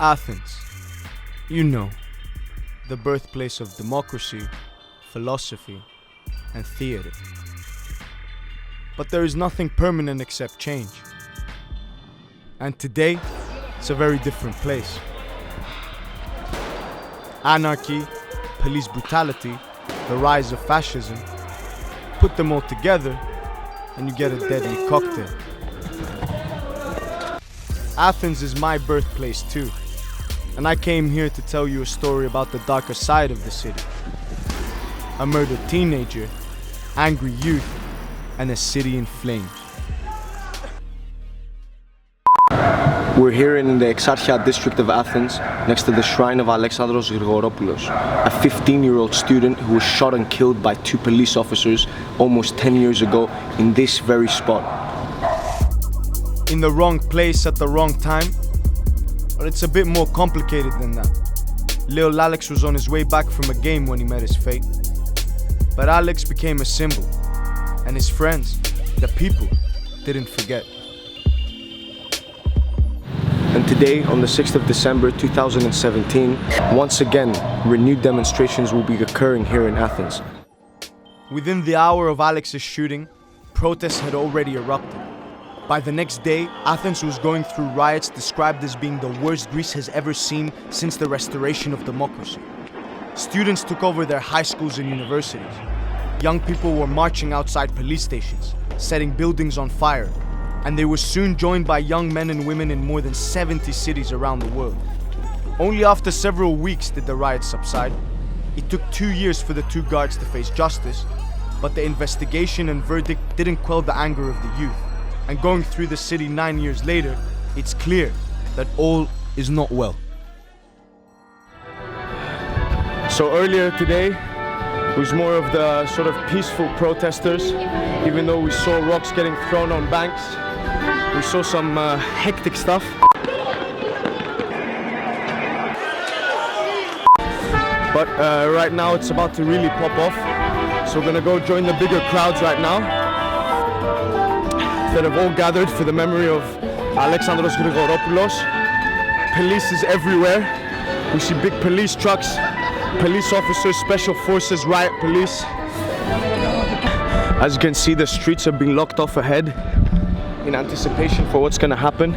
Athens, you know, the birthplace of democracy, philosophy, and theater. But there is nothing permanent except change. And today, it's a very different place. Anarchy, police brutality, the rise of fascism, put them all together, and you get a deadly cocktail. Athens is my birthplace too, and I came here to tell you a story about the darker side of the city. A murdered teenager, angry youth, and a city in flames. We're here in the Exarcheia district of Athens, next to the shrine of Alexandros Grigoropoulos, a 15-year-old student who was shot and killed by 2 police officers almost 10 years ago in this very spot. In the wrong place at the wrong time? But it's a bit more complicated than that. Little Alex was on his way back from a game when he met his fate. But Alex became a symbol, and his friends, the people, didn't forget. And today, on the 6th of December 2017, once again, renewed demonstrations will be occurring here in Athens. Within the hour of Alex's shooting, protests had already erupted. By the next day, Athens was going through riots described as being the worst Greece has ever seen since the restoration of democracy. Students took over their high schools and universities. Young people were marching outside police stations, setting buildings on fire, and they were soon joined by young men and women in more than 70 cities around the world. Only after several weeks did the riots subside. It took 2 years for the 2 guards to face justice, but the investigation and verdict didn't quell the anger of the youth. And going through the city 9 years later, it's clear that all is not well. So earlier today, it was more of the sort of peaceful protesters, even though we saw rocks getting thrown on banks. We saw some hectic stuff. But right now it's about to really pop off. So we're gonna go join the bigger crowds right now that have all gathered for the memory of Alexandros Grigoropoulos. Police is everywhere. We see big police trucks, police officers, special forces, riot police. As you can see, the streets are being locked off ahead in anticipation for what's gonna happen.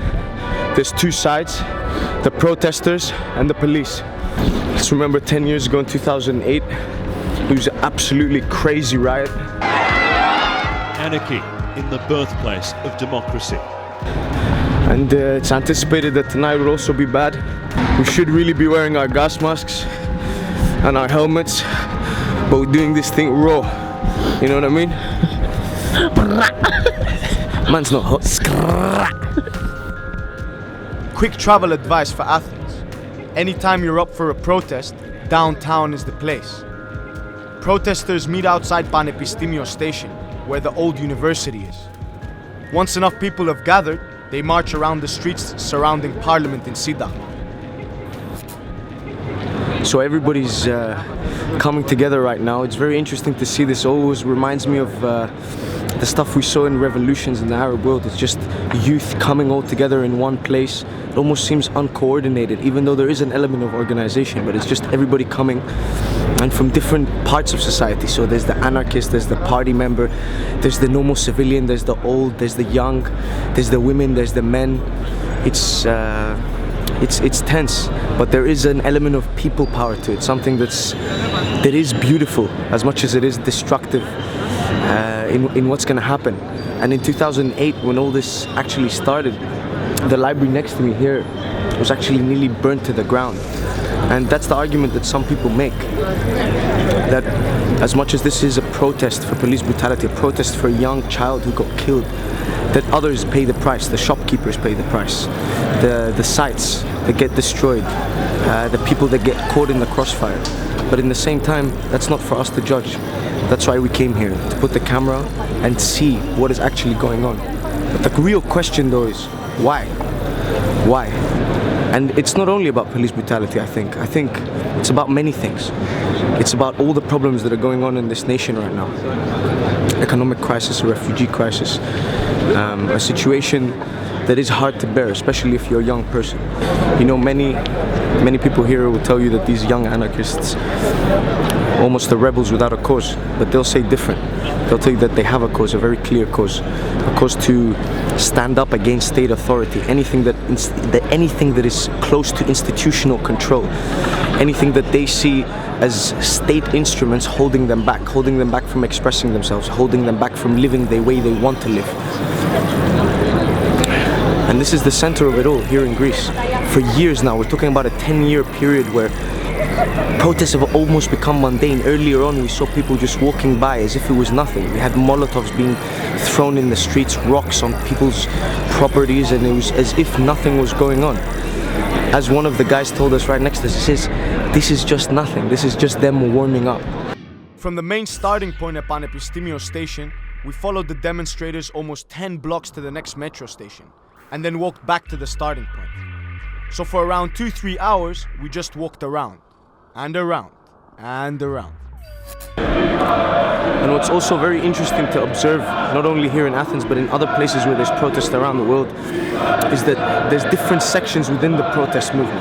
There's 2 sides, the protesters and the police. Let's remember 10 years ago in 2008, it was an absolutely crazy riot. Anarchy in the birthplace of democracy. And it's anticipated that tonight will also be bad. We should really be wearing our gas masks and our helmets, but we're doing this thing raw. You know what I mean? Man's not hot. Quick travel advice for Athens. Anytime you're up for a protest, downtown is the place. Protesters meet outside Panepistimio station, where the old university is. Once enough people have gathered, they march around the streets surrounding Parliament in Sida. So everybody's coming together right now. It's very interesting to see this. Always reminds me of the stuff we saw in revolutions in the Arab world. It's just youth coming all together in one place. It almost seems uncoordinated, even though there is an element of organization, but it's just everybody coming and from different parts of society. So there's the anarchist, there's the party member, there's the normal civilian, there's the old, there's the young, there's the women, there's the men. It's tense, but there is an element of people power to it, something that is beautiful as much as it is destructive in what's going to happen. And in 2008, when all this actually started, the library next to me here was actually nearly burnt to the ground. And that's the argument that some people make, that as much as this is a protest for police brutality, a protest for a young child who got killed, that others pay the price, the shopkeepers pay the price, the sites that get destroyed, the people that get caught in the crossfire. But in the same time, that's not for us to judge. That's why we came here, to put the camera and see what is actually going on. But the real question though is, why? Why? And it's not only about police brutality, I think. I think it's about many things. It's about all the problems that are going on in this nation right now. Economic crisis, a refugee crisis, a situation that is hard to bear, especially if you're a young person. You know, many people here will tell you that these young anarchists, almost the rebels without a cause, but they'll say different. They'll tell you that they have a cause, a very clear cause, a cause to stand up against state authority, anything that is close to institutional control, anything that they see as state instruments holding them back from expressing themselves, holding them back from living the way they want to live. And this is the center of it all here in Greece. For years now, we're talking about a 10-year period where protests have almost become mundane. Earlier on, we saw people just walking by as if it was nothing. We had Molotovs being thrown in the streets, rocks on people's properties, and it was as if nothing was going on. As one of the guys told us right next to us, he says, this is just nothing. This is just them warming up. From the main starting point at Panepistimio station, we followed the demonstrators almost 10 blocks to the next metro station, and then walked back to the starting point. So for around 2-3 hours, we just walked around, and around, and around. And what's also very interesting to observe, not only here in Athens, but in other places where there's protests around the world, is that there's different sections within the protest movement.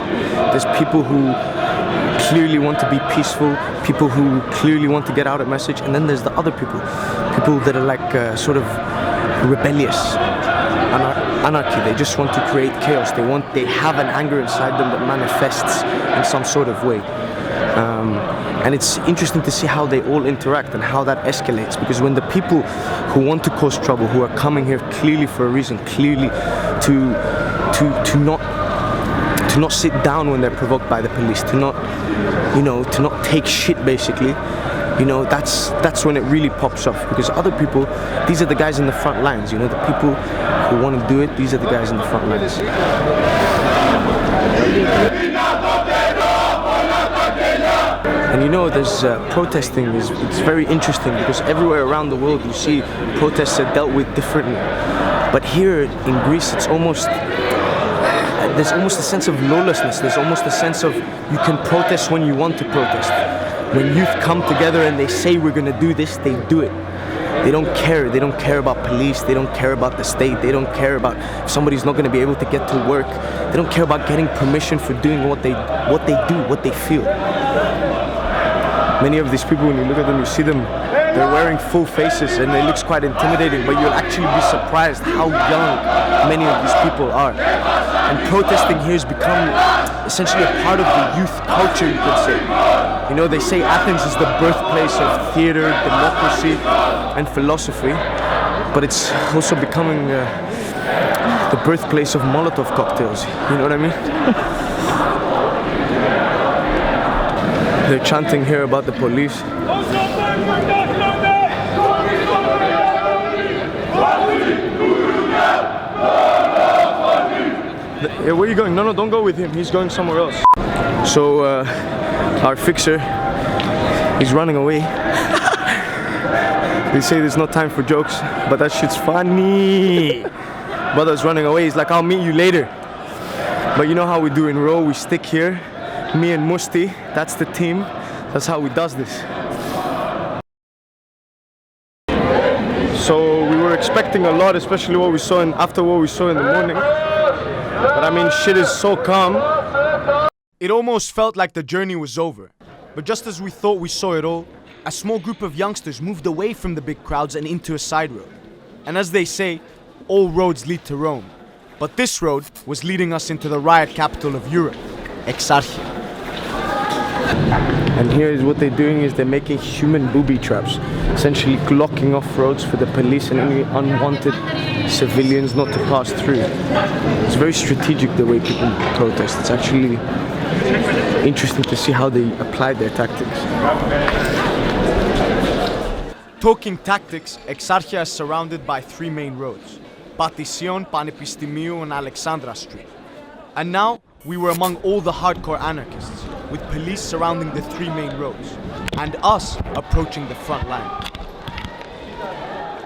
There's people who clearly want to be peaceful, people who clearly want to get out a message, and then there's the other people that are like sort of rebellious, anarchy. They just want to create chaos. They have an anger inside them that manifests in some sort of way. And it's interesting to see how they all interact and how that escalates, because when the people who want to cause trouble, who are coming here clearly for a reason, clearly to not sit down when they're provoked by the police, to not take shit basically, that's when it really pops off. Because other people, these are the guys in the front lines, the people who want to do it, these are the guys in the front lines. And there's protesting it's very interesting, because everywhere around the world you see protests are dealt with differently. But here in Greece, there's almost a sense of lawlessness. There's almost a sense of you can protest when you want to protest. When youth come together and they say we're gonna do this, they do it. They don't care. They don't care about police. They don't care about the state. They don't care about if somebody's not going to be able to get to work. They don't care about getting permission for doing what they do, what they feel. Many of these people, when you look at them, you see them, they're wearing full faces and it looks quite intimidating, but you'll actually be surprised how young many of these people are. And protesting here has become essentially a part of the youth culture, you could say. They say Athens is the birthplace of theater, democracy, and philosophy, but it's also becoming the birthplace of Molotov cocktails. You know what I mean? They're chanting here about the police. Yeah, where are you going? No, don't go with him. He's going somewhere else. So, our fixer, he's running away. They say there's no time for jokes, but that shit's funny. Brother's running away. He's like, I'll meet you later. But you know how we do in Ro, we stick here. Me and Musti, that's the team. That's how we does this. So we were expecting a lot, especially after what we saw in the morning. But I mean, shit is so calm. It almost felt like the journey was over. But just as we thought we saw it all, a small group of youngsters moved away from the big crowds and into a side road. And as they say, all roads lead to Rome. But this road was leading us into the riot capital of Europe, Exarcheia. And here is what they're doing is they're making human booby traps, essentially blocking off roads for the police and any unwanted civilians not to pass through. It's very strategic the way people protest. It's actually interesting to see how they apply their tactics. Talking tactics, Exarcheia is surrounded by 3 main roads: Patision, Panepistimio, and Alexandros Street. And now we were among all the hardcore anarchists, with police surrounding the 3 main roads, and us approaching the front line.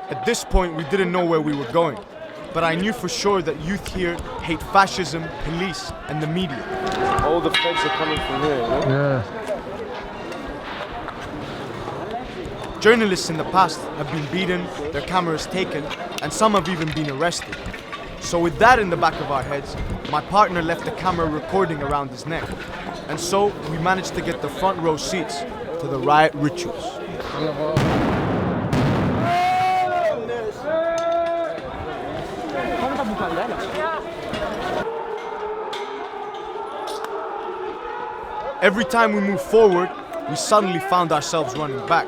At this point, we didn't know where we were going, but I knew for sure that youth here hate fascism, police, and the media. All the feds are coming from here, Yeah. Journalists in the past have been beaten, their cameras taken, and some have even been arrested. So with that in the back of our heads, my partner left the camera recording around his neck. And so we managed to get the front row seats to the riot rituals. Every time we moved forward, we suddenly found ourselves running back.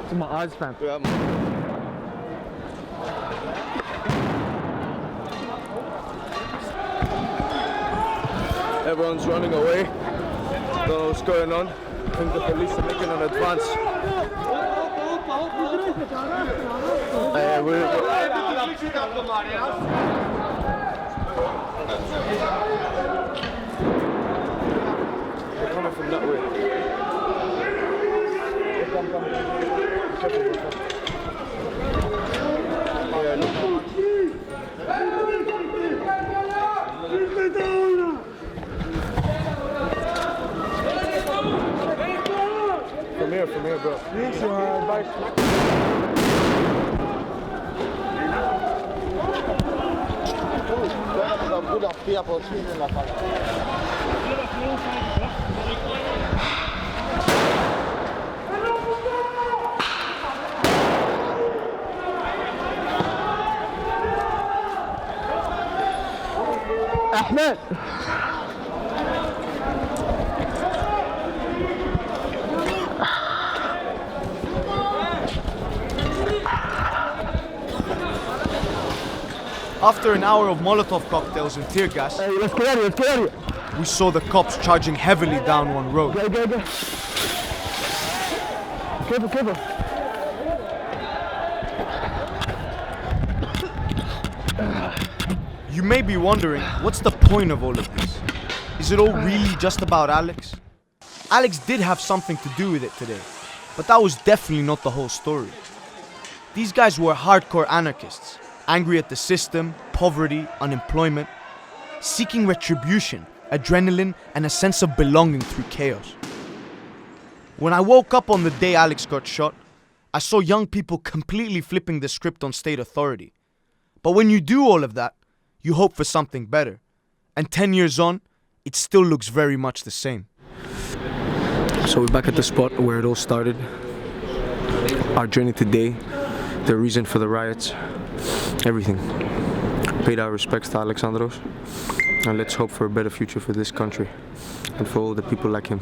To my eyes, fam. Everyone's running away. Don't know what's going on. I think the police are making an advance. They're coming from that way. From here, bro. Please, Ahmed! After an hour of Molotov cocktails and tear gas, Hey, let's get out of here, we saw the cops charging heavily down one road. Go. Careful. You may be wondering, what's the point of all of this? Is it all really just about Alex? Alex did have something to do with it today, but that was definitely not the whole story. These guys were hardcore anarchists, angry at the system, poverty, unemployment, seeking retribution, adrenaline, and a sense of belonging through chaos. When I woke up on the day Alex got shot, I saw young people completely flipping the script on state authority. But when you do all of that, you hope for something better. And 10 years on, it still looks very much the same. So we're back at the spot where it all started. Our journey today, the reason for the riots, everything. Paid our respects to Alexandros, and let's hope for a better future for this country and for all the people like him.